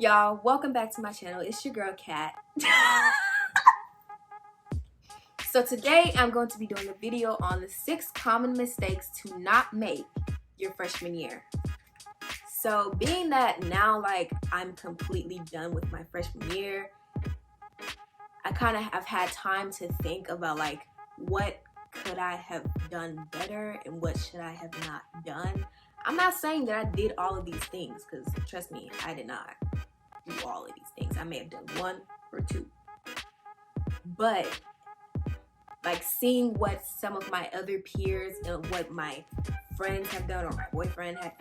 Y'all, welcome back to my channel. It's your girl Kat. So today I'm going to be doing a video on the 6 common mistakes to not make your freshman year. So being that now I'm completely done with my freshman year, I kind of have had time to think about what could I have done better and what should I have not done. I'm not saying that I did all of these things, because trust me, I did not do all of these things. I may have done 1 or 2. But seeing what some of my other peers and what my friends have done, or my boyfriend had,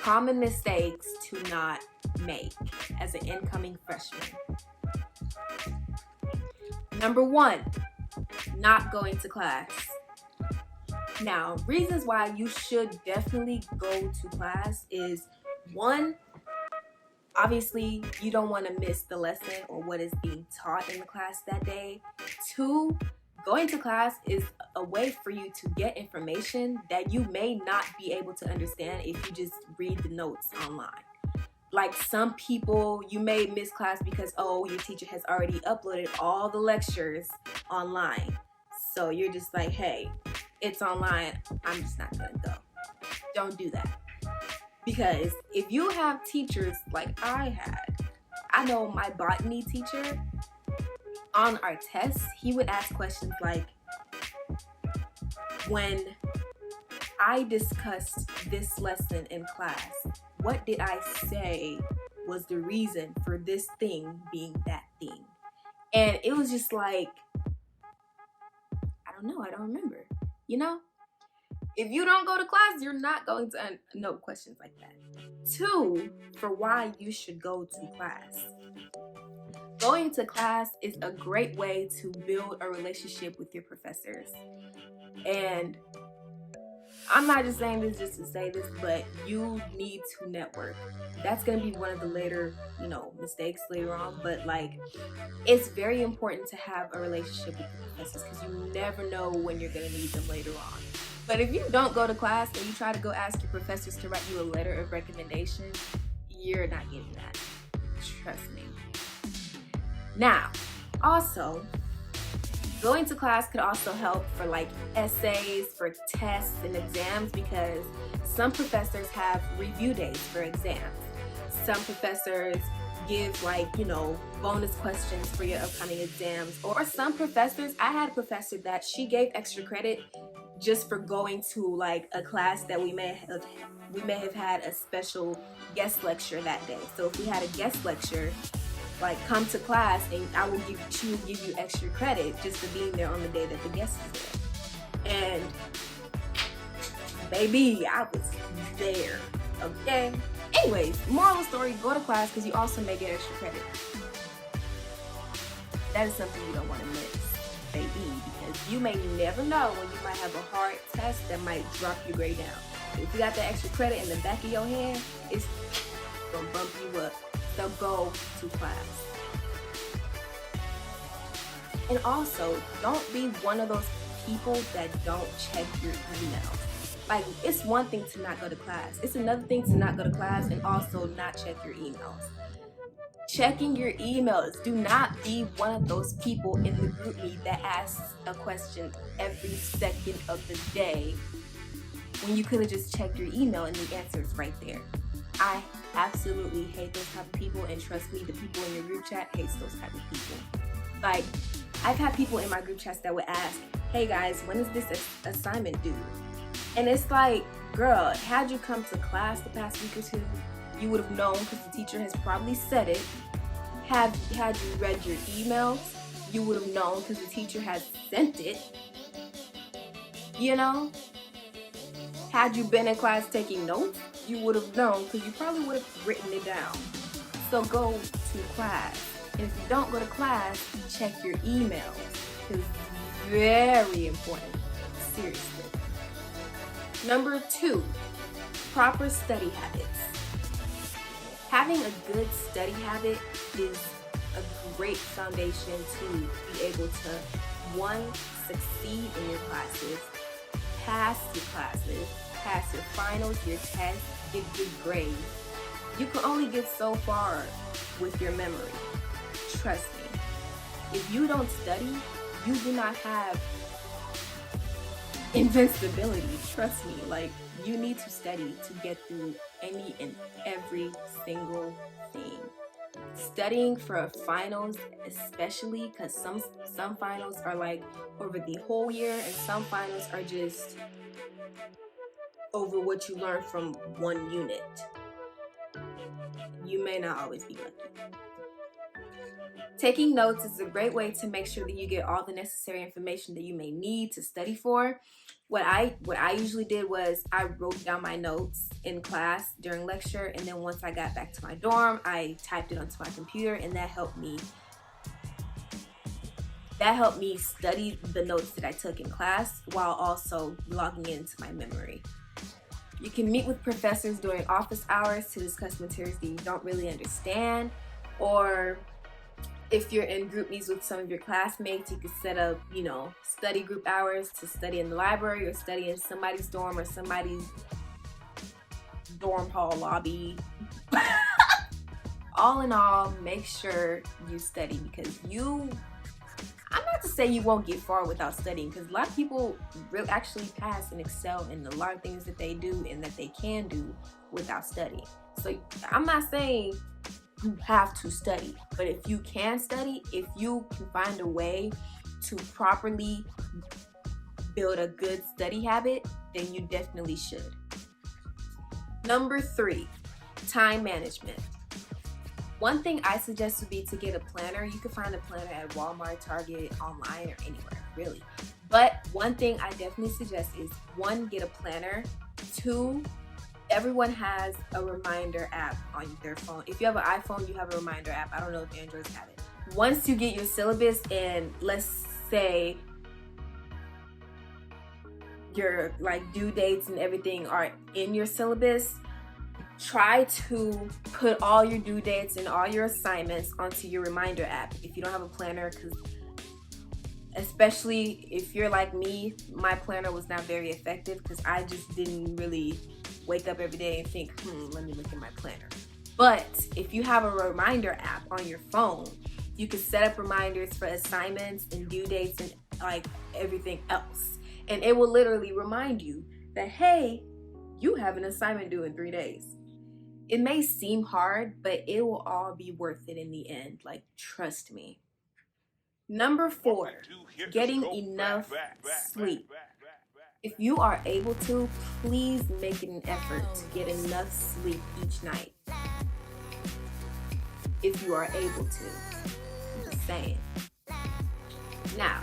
common mistakes to not make as an incoming freshman. Number 1, not going to class. Now, reasons why you should definitely go to class is 1, obviously, you don't want to miss the lesson or what is being taught in the class that day. 2, going to class is a way for you to get information that you may not be able to understand if you just read the notes online. Like some people, you may miss class because, your teacher has already uploaded all the lectures online. So you're just like, hey, it's online, I'm just not gonna go. Don't do that. Because if you have teachers like I had, I know my botany teacher, on our tests, he would ask questions like, when I discussed this lesson in class, what did I say was the reason for this thing being that thing? And it was just like, I don't know, I don't remember, If you don't go to class, you're not going to know questions like that. 2, for why you should go to class. Going to class is a great way to build a relationship with your professors. And I'm not just saying this just to say this, but you need to network. That's going to be one of the later, mistakes later on. But it's very important to have a relationship with your professors, because you never know when you're going to need them later on. But if you don't go to class and you try to go ask your professors to write you a letter of recommendation, you're not getting that. Trust me. Now, also, going to class could also help for essays, for tests and exams, because some professors have review days for exams. Some professors give bonus questions for your upcoming exams. Or some professors, I had a professor that she gave extra credit just for going to a class that we may have had a special guest lecture that day. So if we had a guest lecture, come to class and she will give you extra credit just for being there on the day that the guest is there. And baby, I was there, okay? Anyways, moral of the story, go to class because you also may get extra credit. That is something you don't want to miss, baby, because you may never know when you might have a hard test that might drop your grade down. If you got that extra credit in the back of your hand, it's gonna bump you up. So go to class. And also, don't be one of those people that don't check your emails. It's one thing to not go to class. It's another thing to not go to class and also not check your emails. Checking your emails. Do not be one of those people in the group meet that asks a question every second of the day when you could have just checked your email and the answer is right there. I absolutely hate those type of people, and trust me, the people in your group chat hates those type of people. I've had people in my group chats that would ask, hey guys, when is this assignment due? And it's like, girl, had you come to class the past week or 2, you would have known, because the teacher has probably said it. Had you read your emails, you would have known, because the teacher has sent it. Had you been in class taking notes, you would have known, because you probably would have written it down. So go to class. And if you don't go to class, check your emails. It's very important. Seriously. Number 2, proper study habits. Having a good study habit is a great foundation to be able to, 1, succeed in your classes, pass your classes, pass your finals, your tests, get good grades, You can only get so far with your memory. Trust me. If you don't study, you do not have invincibility. Trust me. Like, you need to study to get through any and every single thing. Studying for finals, especially, because some finals are like over the whole year, and some finals are just over what you learn from one unit. You may not always be lucky. Taking notes is a great way to make sure that you get all the necessary information that you may need to study for. What I usually did was I wrote down my notes in class during lecture, and then once I got back to my dorm, I typed it onto my computer, and that helped me study the notes that I took in class while also logging into my memory. You can meet with professors during office hours to discuss materials that you don't really understand, or if you're in group meets with some of your classmates, you could set up, study group hours to study in the library or study in somebody's dorm or somebody's dorm hall lobby. All in all, make sure you study, because I'm not to say you won't get far without studying, because a lot of people really actually pass and excel in a lot of things that they do and that they can do without studying. So I'm not saying you have to study, but if you can study, if you can find a way to properly build a good study habit, then you definitely should. Number 3, time management. One thing I suggest would be to get a planner. You can find a planner at Walmart, Target, online, or anywhere, really. But one thing I definitely suggest is, 1, get a planner. 2, everyone has a reminder app on their phone. If you have an iPhone, you have a reminder app. I don't know if Androids have it. Once you get your syllabus, and let's say your due dates and everything are in your syllabus, try to put all your due dates and all your assignments onto your reminder app if you don't have a planner, because especially if you're like me, my planner was not very effective because I just didn't really wake up every day and think, let me look at my planner. But if you have a reminder app on your phone, you can set up reminders for assignments and due dates and everything else. And it will literally remind you that, hey, you have an assignment due in 3 days. It may seem hard, but it will all be worth it in the end. Trust me. Number 4, getting enough sleep. If you are able to, please make it an effort to get enough sleep each night. If you are able to. I'm just saying. Now,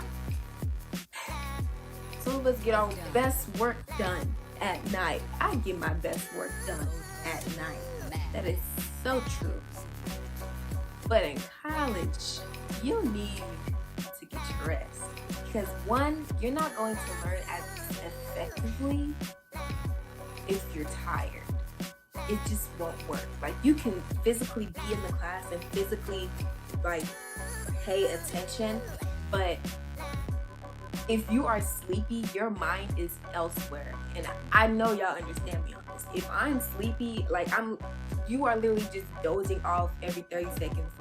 some of us get our best work done at night. I get my best work done at night. That is so true. But in college, you need to get your rest. Because 1, you're not going to learn as effectively if you're tired. It just won't work. You can physically be in the class and physically pay attention, but if you are sleepy, your mind is elsewhere. And I know y'all understand me on this. If I'm sleepy, you are literally just dozing off every 30 seconds.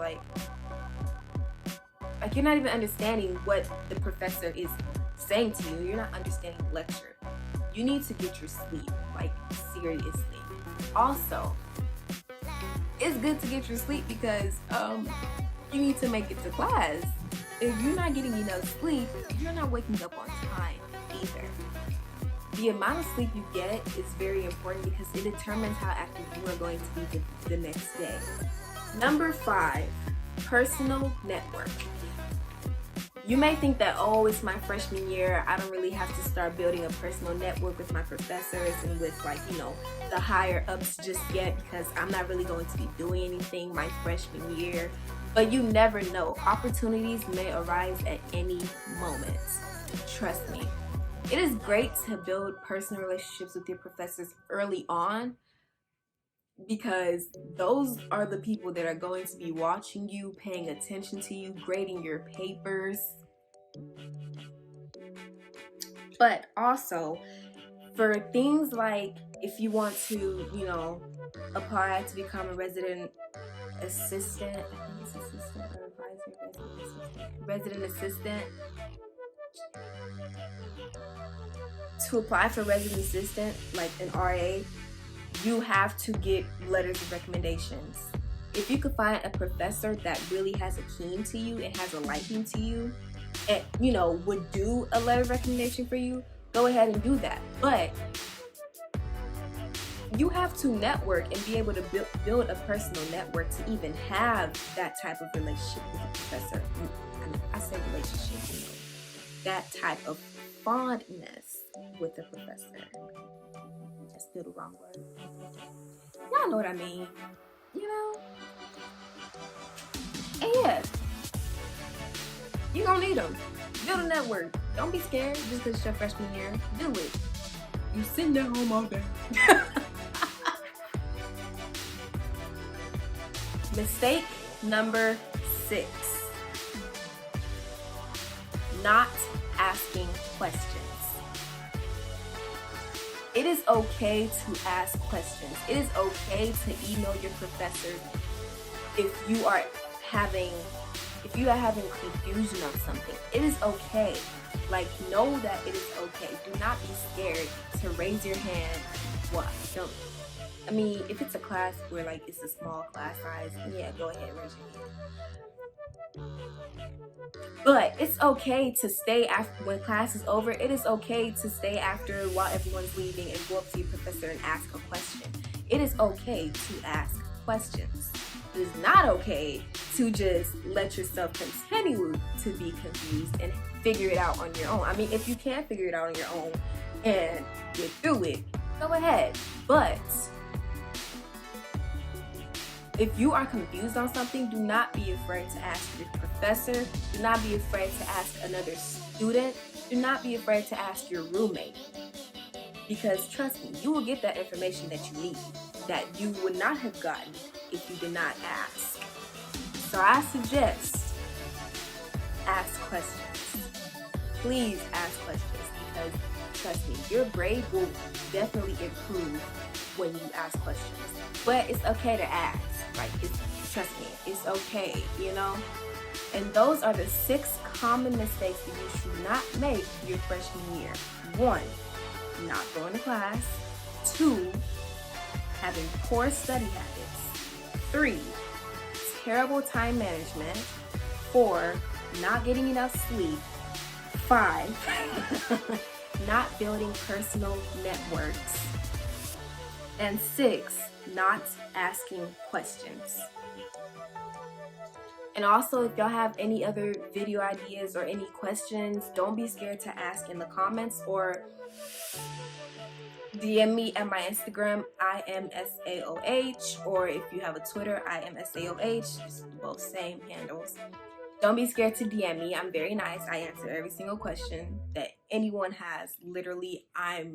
You're not even understanding what the professor is saying to you. You're not understanding the lecture. You need to get your sleep, seriously. Also, it's good to get your sleep because you need to make it to class. If you're not getting enough sleep, you're not waking up on time either. The amount of sleep you get is very important because it determines how active you are going to be the next day. Number 5, personal network. You may think that, it's my freshman year, I don't really have to start building a personal network with my professors and with the higher ups just yet, because I'm not really going to be doing anything my freshman year. But you never know. Opportunities may arise at any moment. Trust me. It is great to build personal relationships with your professors early on, because those are the people that are going to be watching you, paying attention to you, grading your papers. But also, for things if you want to, apply to become a resident assistant. I think it's assistant or advisor, resident assistant. To apply for resident assistant, like an RA, you have to get letters of recommendations. If you could find a professor that really has a keen to you and has a liking to you, and would do a letter of recommendation for you, go ahead and do that. But you have to network and be able to build a personal network to even have that type of relationship with a professor. I say relationship, that type of fondness with a professor. That's still the wrong word. Y'all know what I mean, And yeah, you're gonna need them. Build a network. Don't be scared just because it's your freshman year. Do it. You sitting at home all day. Mistake number 6. Not asking questions. It is okay to ask questions. It is okay to email your professor if you are having confusion on something. It is okay. Like, know that it is okay. Do not be scared to raise your hand. If it's a class where like it's a small class size, yeah, go ahead and raise your hand. But it's okay to stay after when class is over. It is okay to stay after while everyone's leaving and go up to your professor and ask a question. It is okay to ask questions. It is not okay to just let yourself continue to be confused and figure it out on your own. If you can figure it out on your own and get through it, go ahead. But if you are confused on something, do not be afraid to ask your professor. Do not be afraid to ask another student. Do not be afraid to ask your roommate. Because trust me, you will get that information that you need, that you would not have gotten if you did not ask. So I suggest ask questions. Please ask questions, because trust me, your grade will definitely improve when you ask questions. But it's okay to ask. Trust me, it's okay, And those are the 6 common mistakes that you should not make your freshman year. 1, not going to class. 2, having poor study habits. 3, terrible time management. 4, not getting enough sleep. 5, not building personal networks. And 6, not asking questions. And also, if y'all have any other video ideas or any questions, don't be scared to ask in the comments or DM me at my Instagram, IMSAOH, or if you have a Twitter, IMSAOH, just both same handles. Don't be scared to DM me. I'm very nice. I answer every single question that anyone has. Literally, I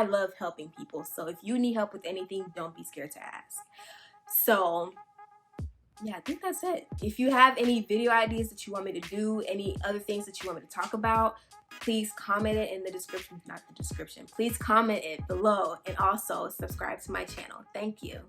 love helping people. So if you need help with anything, don't be scared to ask. So yeah, I think that's it. If you have any video ideas that you want me to do, any other things that you want me to talk about, please comment it in the description. Not the description. Please comment it below, and also subscribe to my channel. Thank you.